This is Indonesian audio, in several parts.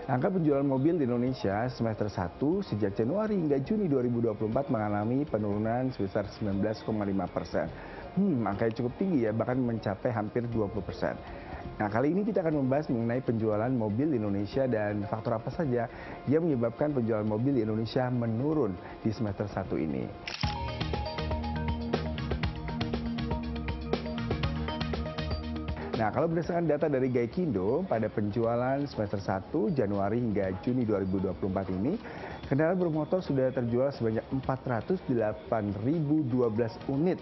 Angka penjualan mobil di Indonesia semester 1 sejak Januari hingga Juni 2024 mengalami penurunan sebesar 19,5%. Angka yang cukup tinggi ya, bahkan mencapai hampir 20%. Nah, kali ini kita akan membahas mengenai penjualan mobil di Indonesia dan faktor apa saja yang menyebabkan penjualan mobil di Indonesia menurun di semester 1 ini. Nah, kalau berdasarkan data dari Gaikindo, pada penjualan semester 1 Januari hingga Juni 2024 ini, kendaraan bermotor sudah terjual sebanyak 408.012 unit.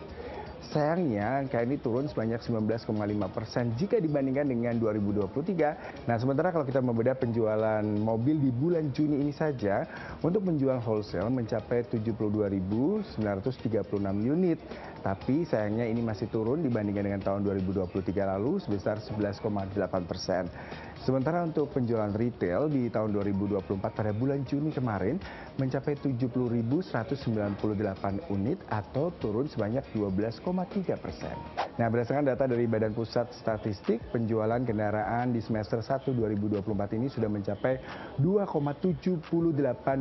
Sayangnya, angka ini turun sebanyak 19,5% jika dibandingkan dengan 2023. Nah, sementara kalau kita membedah penjualan mobil di bulan Juni ini saja, untuk penjualan wholesale mencapai 72.936 unit. Tapi sayangnya ini masih turun dibandingkan dengan tahun 2023 lalu sebesar 11,8%. Sementara untuk penjualan retail di tahun 2024 pada bulan Juni kemarin mencapai 70.198 unit atau turun sebanyak 12,3%. Nah, berdasarkan data dari Badan Pusat Statistik, penjualan kendaraan di semester 1 2024 ini sudah mencapai 2,78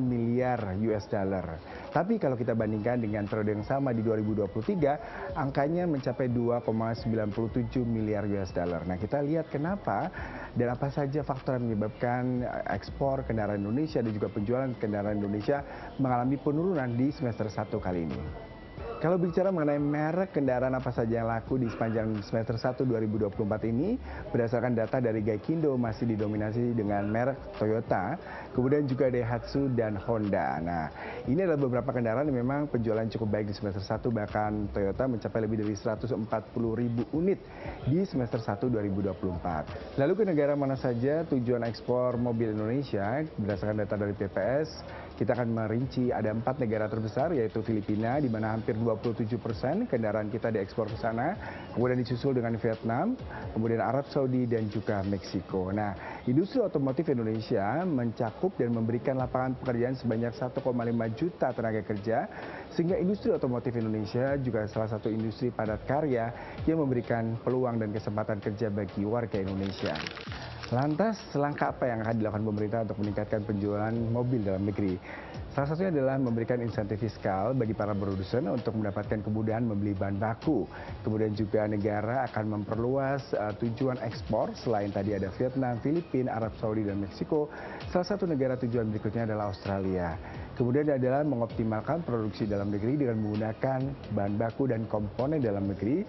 miliar US dollar. Tapi kalau kita bandingkan dengan periode yang sama di 2023, angkanya mencapai 2,97 miliar US dollar. Nah, kita lihat kenapa dan apa saja faktor yang menyebabkan ekspor kendaraan Indonesia dan juga penjualan kendaraan Indonesia mengalami penurunan di semester 1 kali ini. Kalau bicara mengenai merek kendaraan apa saja yang laku di sepanjang semester 1 2024 ini, berdasarkan data dari Gaikindo masih didominasi dengan merek Toyota, kemudian juga Daihatsu dan Honda. Nah, ini adalah beberapa kendaraan yang memang penjualan cukup baik di semester 1, bahkan Toyota mencapai lebih dari 140.000 unit di semester 1 2024. Lalu ke negara mana saja tujuan ekspor mobil Indonesia? Berdasarkan data dari PPS, kita akan merinci ada 4 negara terbesar, yaitu Filipina, di mana hampir 27% kendaraan kita diekspor ke sana, kemudian disusul dengan Vietnam, kemudian Arab Saudi dan juga Meksiko. Nah, industri otomotif Indonesia mencakup dan memberikan lapangan pekerjaan sebanyak 1,5 juta tenaga kerja, sehingga industri otomotif Indonesia juga salah satu industri padat karya yang memberikan peluang dan kesempatan kerja bagi warga Indonesia. Lantas, langkah apa yang akan dilakukan pemerintah untuk meningkatkan penjualan mobil dalam negeri? Salah satunya adalah memberikan insentif fiskal bagi para produsen untuk mendapatkan kemudahan membeli bahan baku. Kemudian juga negara akan memperluas tujuan ekspor selain tadi ada Vietnam, Filipina, Arab Saudi, dan Meksiko. Salah satu negara tujuan berikutnya adalah Australia. Kemudian adalah mengoptimalkan produksi dalam negeri dengan menggunakan bahan baku dan komponen dalam negeri.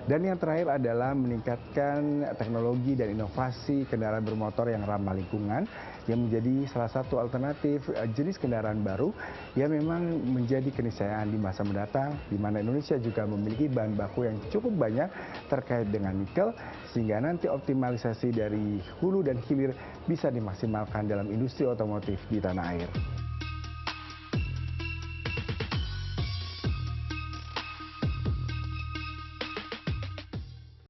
Dan yang terakhir adalah meningkatkan teknologi dan inovasi kendaraan bermotor yang ramah lingkungan yang menjadi salah satu alternatif jenis kendaraan baru yang memang menjadi keniscayaan di masa mendatang, di mana Indonesia juga memiliki bahan baku yang cukup banyak terkait dengan nikel, sehingga nanti optimalisasi dari hulu dan hilir bisa dimaksimalkan dalam industri otomotif di tanah air.